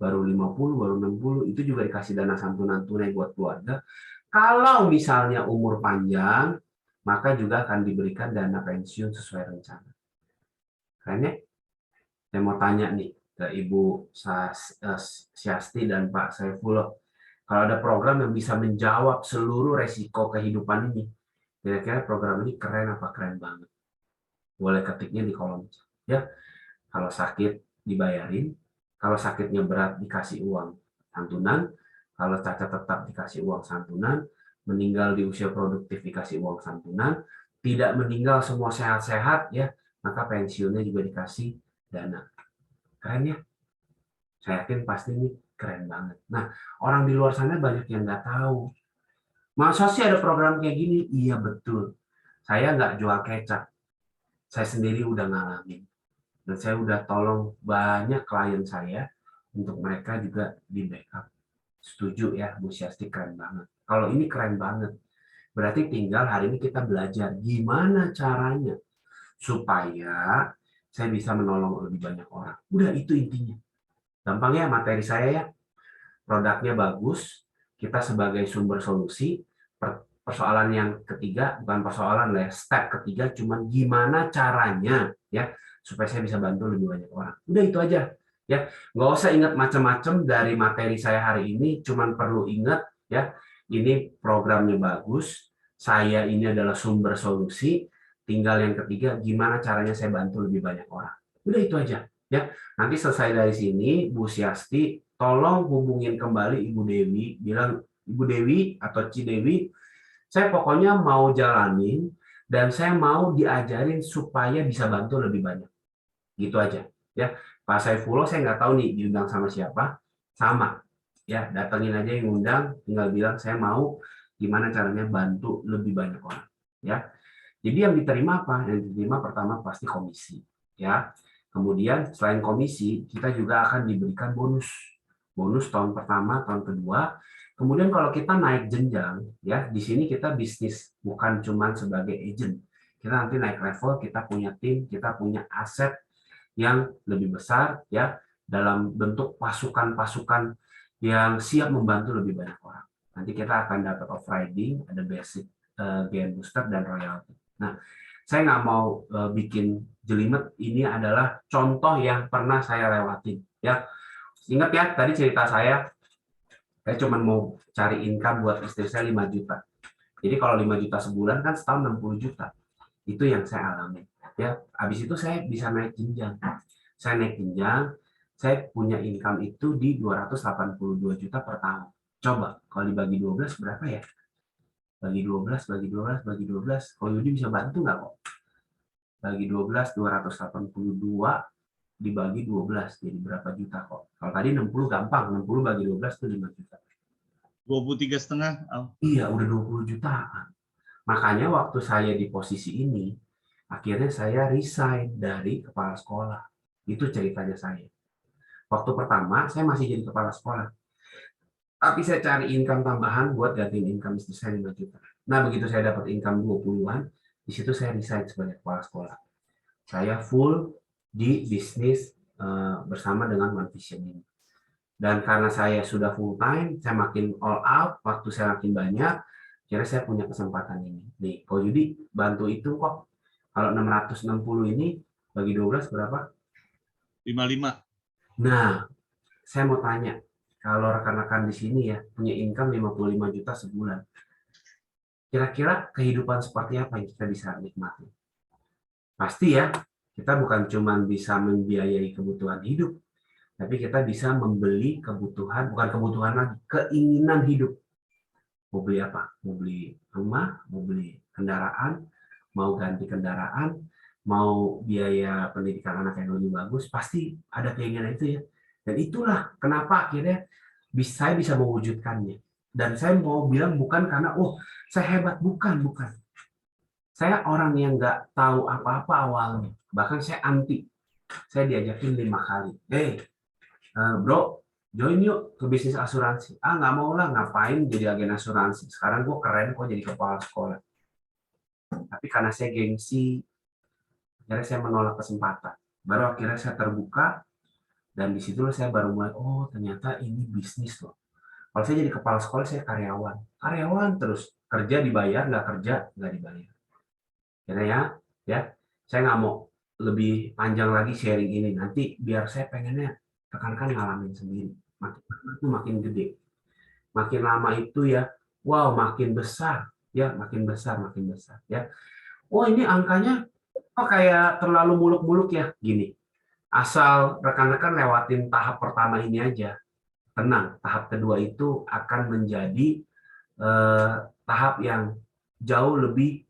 Baru 50, baru 60 itu juga dikasih dana santunan tunai buat keluarga. Kalau misalnya umur panjang maka juga akan diberikan dana pensiun sesuai rencana. Kayaknya saya mau tanya nih ke Ibu Syasti dan Pak Saifullah. Kalau ada program yang bisa menjawab seluruh resiko kehidupan ini, kira-kira program ini keren apa keren banget? Boleh ketiknya di kolom chat. Ya, kalau sakit dibayarin, kalau sakitnya berat dikasih uang santunan, kalau cacat tetap dikasih uang santunan, meninggal di usia produktif dikasih uang santunan, tidak meninggal semua sehat-sehat ya, maka pensiunnya juga dikasih dana. Keren ya? Saya yakin pasti ini keren banget. Nah, orang di luar sana banyak yang nggak tahu. Masa sih ada program kayak gini? Iya betul. Saya nggak jual kecap. Saya sendiri udah ngalamin. Dan saya udah tolong banyak klien saya untuk mereka juga di backup. Setuju ya, Bu Syasti keren banget. Kalau ini keren banget. Berarti tinggal hari ini kita belajar gimana caranya supaya saya bisa menolong lebih banyak orang. Udah itu intinya. Gampang ya materi saya ya. Produknya bagus, kita sebagai sumber solusi. Persoalan yang ketiga, bukan persoalan lah ya, step ketiga cuman gimana caranya ya supaya saya bisa bantu lebih banyak orang. Udah itu aja ya. Nggak usah ingat macam-macam dari materi saya hari ini, cuman perlu ingat ya, ini programnya bagus, saya ini adalah sumber solusi. Tinggal yang ketiga, gimana caranya saya bantu lebih banyak orang. Udah itu aja. Ya, nanti selesai dari sini, Bu Syasti, tolong hubungin kembali Ibu Dewi, bilang Ibu Dewi atau Cidewi, saya pokoknya mau jalanin dan saya mau diajarin supaya bisa bantu lebih banyak. Gitu aja. Ya, Pak Saifullah saya nggak tahu nih diundang sama siapa, sama. Ya, datengin aja yang undang, tinggal bilang saya mau gimana caranya bantu lebih banyak orang. Ya. Jadi yang diterima apa? Yang diterima pertama pasti komisi, ya. Kemudian selain komisi, kita juga akan diberikan bonus. Bonus tahun pertama, tahun kedua, Kemudian kalau kita naik jenjang, ya di sini kita bisnis bukan cuma sebagai agent. Kita nanti naik level, kita punya tim, kita punya aset yang lebih besar, ya dalam bentuk pasukan-pasukan yang siap membantu lebih banyak orang. Nanti kita akan dapat off riding, ada basic, gain booster dan royalty. Nah, saya nggak mau bikin jelimet. Ini adalah contoh yang pernah saya lewatin. Ya, ingat ya tadi cerita saya cuma mau cari income buat istri saya 5 juta. Jadi kalau 5 juta sebulan kan setahun 60 juta. Itu yang saya alami. Ya, habis itu saya bisa naik jenjang. Saya naik jenjang, saya punya income itu di 282 juta per tahun. Coba kalau dibagi 12 berapa ya? Bagi 12, bagi 12, bagi 12. Kalau Yudi bisa bantu nggak kok? Bagi 12, 282 dibagi 12 jadi berapa juta kok? Kalau tadi 60 gampang, 60 bagi 12 itu 5 juta. 23,5. Iya, udah 20 jutaan. Makanya waktu saya di posisi ini, akhirnya saya resign dari kepala sekolah. Itu ceritanya saya. Waktu pertama, saya masih jadi kepala sekolah. Tapi saya cari income tambahan buat gantiin income istri saya 5 juta. Nah, begitu saya dapat income 20-an, di situ saya resign sebagai kepala sekolah. Saya full di bisnis bersama dengan One Vision ini. Dan karena saya sudah full time, saya makin all out, waktu saya makin banyak, kira saya punya kesempatan ini. Nih, kalau Yudi bantu itu kok. Kalau 660 ini bagi 12 berapa? 55. Nah, saya mau tanya, kalau rekan-rekan di sini ya punya income 55 juta sebulan, kira-kira kehidupan seperti apa yang kita bisa nikmati? Pasti ya, kita bukan cuma bisa membiayai kebutuhan hidup, tapi kita bisa membeli kebutuhan, bukan kebutuhan lagi, keinginan hidup. Mau beli apa? Mau beli rumah, mau beli kendaraan, mau ganti kendaraan, mau biaya pendidikan anak yang lebih bagus, pasti ada keinginan itu ya. Dan itulah kenapa akhirnya saya bisa mewujudkannya. Dan saya mau bilang bukan karena, oh saya hebat, bukan. Saya orang yang nggak tahu apa-apa awalnya. Bahkan saya anti. Saya diajakin 5 kali. Bro, join yuk ke bisnis asuransi. Nggak mau lah, ngapain jadi agen asuransi. Sekarang gue keren kok jadi kepala sekolah. Tapi karena saya gengsi, akhirnya saya menolak kesempatan. Baru akhirnya saya terbuka, dan di situ saya baru mulai, oh ternyata ini bisnis loh. Kalau saya jadi kepala sekolah, saya karyawan. Karyawan terus, kerja dibayar, nggak kerja, nggak dibayar. Akhirnya ya, saya nggak mau lebih panjang lagi sharing ini. Nanti biar saya pengennya rekan-rekan ngalamin sendiri. Makin gede. Makin lama itu ya, wow makin besar. Ya, makin besar ya. Oh ini angkanya kok kayak terlalu muluk-muluk ya. Gini, asal rekan-rekan lewatin tahap pertama ini aja, tenang, tahap kedua itu akan menjadi tahap yang jauh lebih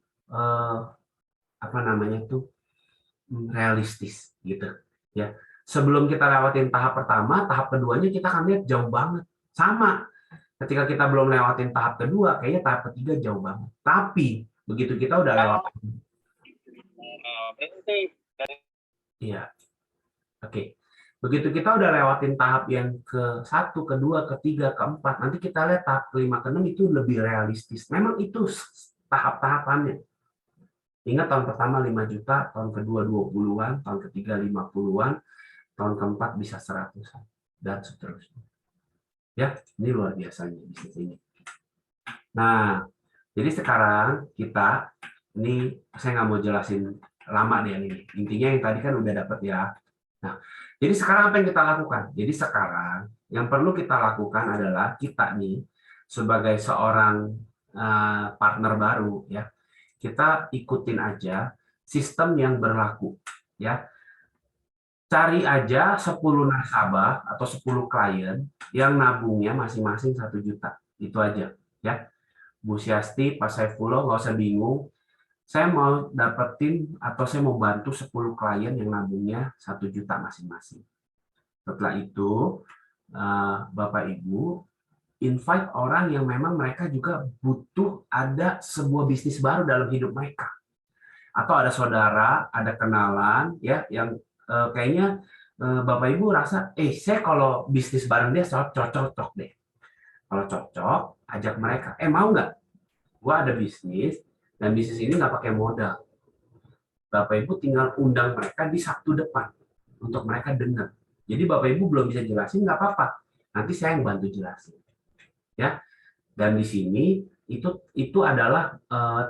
realistis gitu ya. Sebelum kita lewatin tahap pertama, tahap keduanya kita akan lihat jauh banget. Sama, ketika kita belum lewatin tahap kedua, kayaknya tahap ketiga jauh banget. Tapi begitu kita udah lewatin, iya, oke. Begitu kita udah lewatin tahap yang ke-1, ke-2, ke-3, ke-4, nanti kita lihat tahap ke-5, ke-6 itu lebih realistis. Memang itu tahap-tahapannya. Ingat tahun pertama 5 juta, tahun kedua 20-an, tahun ketiga 50-an, tahun keempat bisa 100-an, dan seterusnya. Ya, ini luar biasanya bisnis ini. Nah, jadi sekarang kita, ini saya nggak mau jelasin lama deh ini. Intinya yang tadi kan udah dapat ya. Nah, jadi sekarang apa yang kita lakukan? Jadi sekarang yang perlu kita lakukan adalah kita nih sebagai seorang partner baru ya, kita ikutin aja sistem yang berlaku ya. Cari aja 10 nasabah atau 10 klien yang nabungnya masing-masing 1 juta. Itu aja ya. Bu Siasti, Pak Saifullah, nggak usah bingung. Saya mau dapetin atau saya mau bantu 10 klien yang nabungnya 1 juta masing-masing. Setelah itu, Bapak Ibu, invite orang yang memang mereka juga butuh ada sebuah bisnis baru dalam hidup mereka. Atau ada saudara, ada kenalan, ya, yang kayaknya Bapak Ibu rasa, saya kalau bisnis bareng dia cocok deh. Kalau cocok, ajak mereka. Mau nggak? Gua ada bisnis, dan bisnis ini nggak pakai modal. Bapak Ibu tinggal undang mereka di Sabtu depan untuk mereka dengar. Jadi Bapak Ibu belum bisa jelasin, nggak apa-apa. Nanti saya yang bantu jelasin. Ya. Dan di sini itu adalah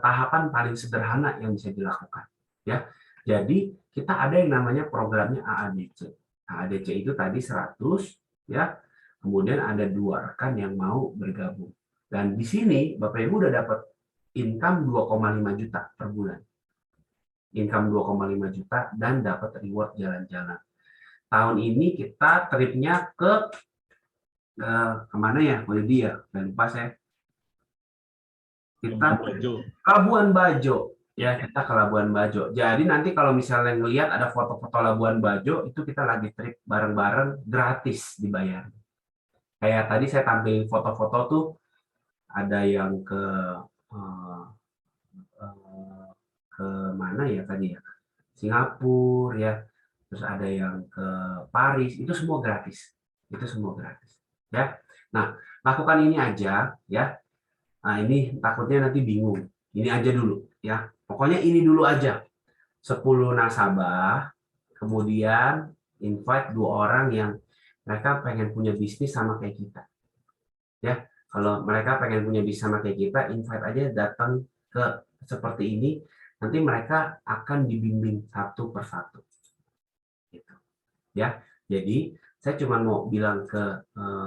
tahapan paling sederhana yang bisa dilakukan. Ya. Jadi kita ada yang namanya programnya AADC. AADC itu tadi 100, ya. Kemudian ada 2 rekan yang mau bergabung. Dan di sini Bapak Ibu udah dapat income 2,5 juta per bulan. Income 2,5 juta dan dapat reward jalan-jalan. Tahun ini kita tripnya ke kemana ya? Boleh dia? Jangan lupa saya. Kita ke Labuan Bajo. Ya, kita ke Labuan Bajo. Jadi nanti kalau misalnya ngelihat ada foto-foto Labuan Bajo, itu kita lagi trip bareng-bareng gratis dibayar. Kayak tadi saya tampilin foto-foto tuh, ada yang ke mana ya tadi ya? Singapura ya. Terus ada yang ke Paris, itu semua gratis. Itu semua gratis. Ya. Nah, lakukan ini aja ya. Nah, ini takutnya nanti bingung. Ini aja dulu ya. Pokoknya ini dulu aja. 10 nasabah, kemudian invite 2 orang yang mereka pengen punya bisnis sama kayak kita. Ya, kalau mereka pengen punya bisnis sama kayak kita, invite aja datang ke seperti ini. Nanti mereka akan dibimbing satu persatu. Gitu. Ya, jadi saya cuma mau bilang ke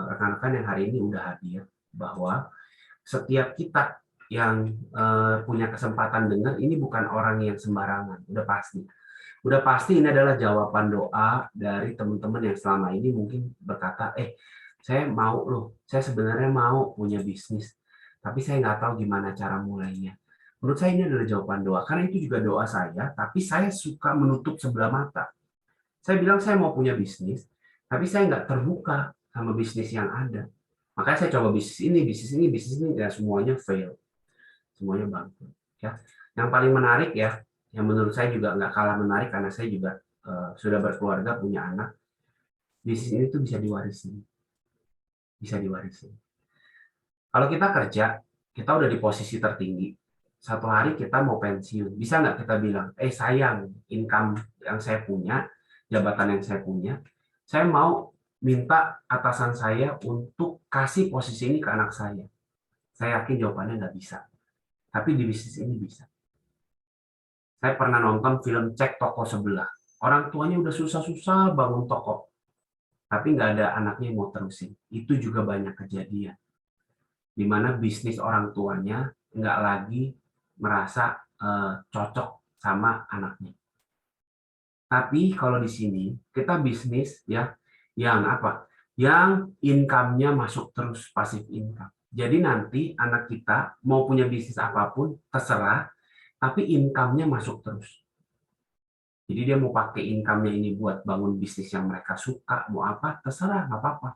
rekan-rekan yang hari ini udah hadir bahwa setiap kita yang punya kesempatan dengar ini bukan orang yang sembarangan, udah pasti. Udah pasti ini adalah jawaban doa dari teman-teman yang selama ini mungkin berkata, saya mau loh, saya sebenarnya mau punya bisnis, tapi saya nggak tahu gimana cara mulainya. Menurut saya ini adalah jawaban doa, karena itu juga doa saya, tapi saya suka menutup sebelah mata. Saya bilang saya mau punya bisnis, tapi saya nggak terbuka sama bisnis yang ada. Makanya saya coba bisnis ini, ya semuanya fail. Semuanya bangkrut. Ya. Yang paling menarik ya, yang menurut saya juga nggak kalah menarik karena saya juga sudah berkeluarga, punya anak. Bisnis ini tuh bisa diwarisin. Bisa diwarisin. Kalau kita kerja, kita udah di posisi tertinggi. Satu hari kita mau pensiun. Bisa nggak kita bilang, sayang, income yang saya punya, jabatan yang saya punya, saya mau minta atasan saya untuk kasih posisi ini ke anak saya. Saya yakin jawabannya nggak bisa. Tapi di bisnis ini bisa. Saya pernah nonton film Cek Toko Sebelah. Orang tuanya udah susah-susah bangun toko. Tapi nggak ada anaknya yang mau terusin. Itu juga banyak kejadian. Di mana bisnis orang tuanya nggak lagi merasa cocok sama anaknya. Tapi kalau di sini kita bisnis ya yang apa? Yang income-nya masuk terus, pasif income. Jadi nanti anak kita mau punya bisnis apapun terserah, tapi income-nya masuk terus. Jadi dia mau pakai income-nya ini buat bangun bisnis yang mereka suka, mau apa terserah, nggak apa-apa.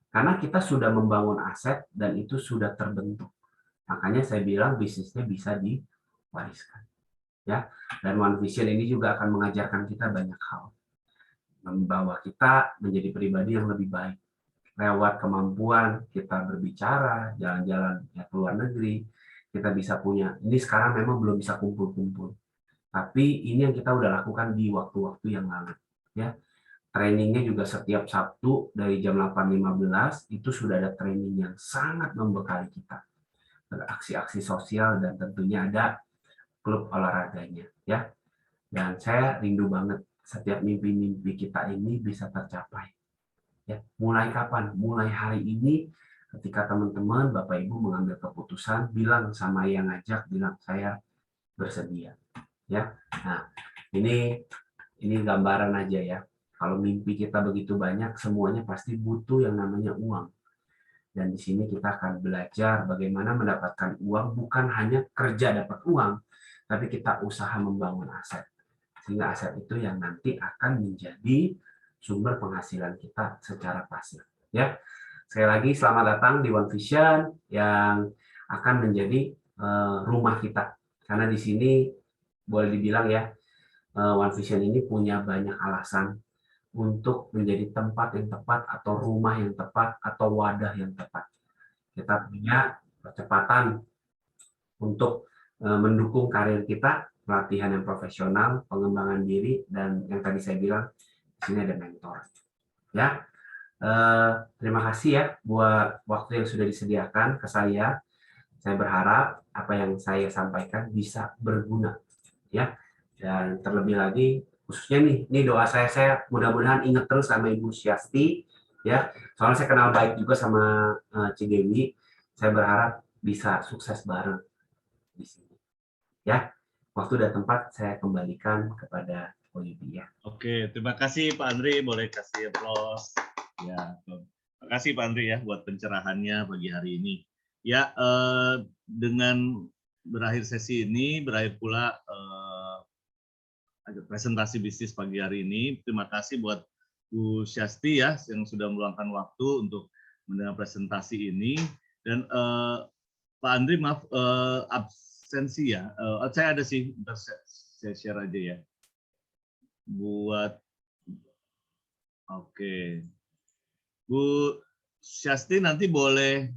Karena kita sudah membangun aset dan itu sudah terbentuk. Makanya saya bilang bisnisnya bisa diwariskan. Ya, dan One Vision ini juga akan mengajarkan kita banyak hal. Membawa kita menjadi pribadi yang lebih baik. Lewat kemampuan kita berbicara, jalan-jalan ya ke luar negeri, kita bisa punya. Ini sekarang memang belum bisa kumpul-kumpul. Tapi ini yang kita udah lakukan di waktu-waktu yang lalu. Ya. Trainingnya juga setiap Sabtu dari jam 8.15 itu sudah ada training yang sangat membekali kita. Ada aksi-aksi sosial dan tentunya ada klub olahraganya ya. Dan saya rindu banget setiap mimpi-mimpi kita ini bisa tercapai. Ya, mulai kapan? Mulai hari ini ketika teman-teman Bapak Ibu mengambil keputusan, bilang sama yang ngajak, bilang saya bersedia. Ya. Nah, ini gambaran aja ya. Kalau mimpi kita begitu banyak, semuanya pasti butuh yang namanya uang. Dan di sini kita akan belajar bagaimana mendapatkan uang, bukan hanya kerja dapat uang, tapi kita usaha membangun aset. Sehingga aset itu yang nanti akan menjadi sumber penghasilan kita secara pasif. Ya, sekali lagi selamat datang di One Vision yang akan menjadi rumah kita. Karena di sini boleh dibilang ya, One Vision ini punya banyak alasan untuk menjadi tempat yang tepat atau rumah yang tepat atau wadah yang tepat. kita punya percepatan untuk mendukung karir kita, pelatihan yang profesional, pengembangan diri, dan yang tadi saya bilang di sini ada mentor. Ya, terima kasih ya buat waktu yang sudah disediakan ke saya. Saya berharap apa yang saya sampaikan bisa berguna, ya. Dan terlebih lagi, khususnya nih doa saya mudah-mudahan ingat terus sama Ibu Syasti, ya. Soalnya saya kenal baik juga sama Cidewi. Saya berharap bisa sukses bareng di sini. Ya, waktu dan tempat saya kembalikan kepada Oyudi ya. Oke, terima kasih Pak Andri, boleh kasih aplaus. Ya, terima kasih Pak Andri ya buat pencerahannya pagi hari ini. Ya, dengan berakhir sesi ini, berakhir pula presentasi bisnis pagi hari ini. Terima kasih buat Bu Syasti ya yang sudah meluangkan waktu untuk mendengar presentasi ini. Dan Pak Andri, maaf absensi ya. Saya ada sih, saya share aja ya. Buat oke. Bu Syasti nanti boleh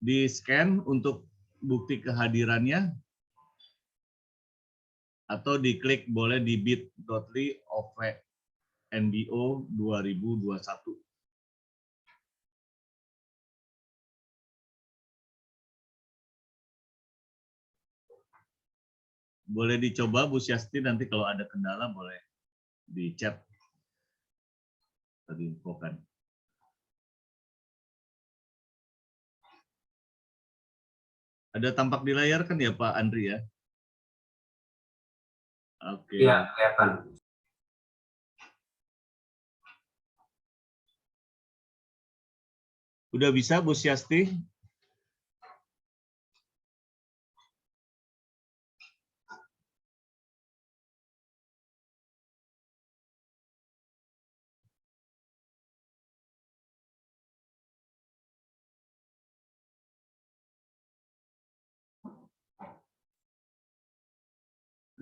di-scan untuk bukti kehadirannya atau diklik boleh di bit.ly/NBO 2021. Boleh dicoba Bu Syasti, nanti kalau ada kendala boleh di chat atau diinfokan. Ada tampak di layar kan ya Pak Andri ya? Oke. Iya, kelihatan. Udah bisa Bu Syasti?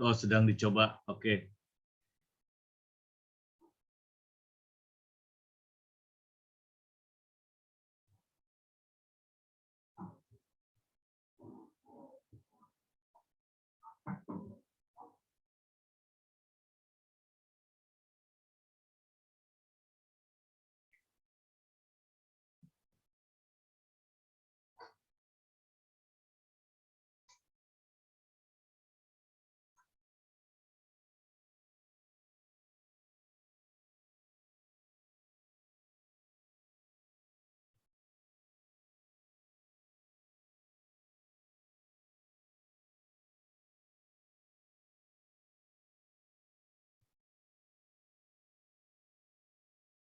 Oh, sedang dicoba. Oke.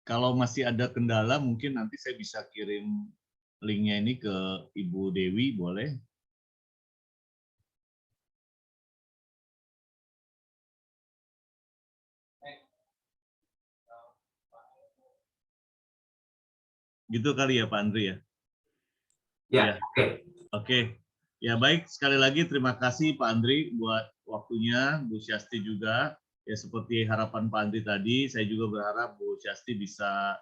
Kalau masih ada kendala, mungkin nanti saya bisa kirim linknya ini ke Ibu Dewi, boleh? Gitu kali ya Pak Andri ya? Ya, Ya. oke. Oke. Ya baik, sekali lagi terima kasih Pak Andri buat waktunya, Bu Syasti juga. Ya seperti harapan Pak Andri tadi, saya juga berharap Bu Syasti bisa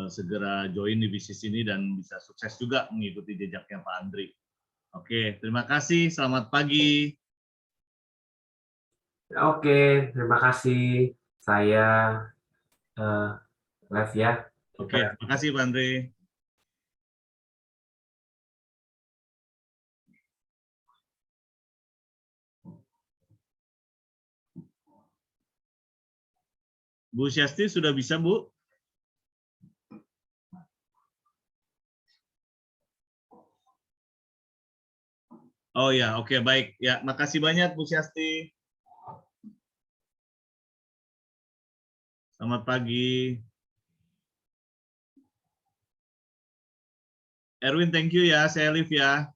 segera join di bisnis ini dan bisa sukses juga mengikuti jejaknya Pak Andri. Oke, terima kasih. Selamat pagi. Oke, terima kasih. Saya live ya. Oke, terima kasih Pak Andri. Bu Syasti sudah bisa, Bu? Oh ya, oke baik. Ya, makasih banyak Bu Syasti. Selamat pagi. Erwin, thank you ya. Saya live ya.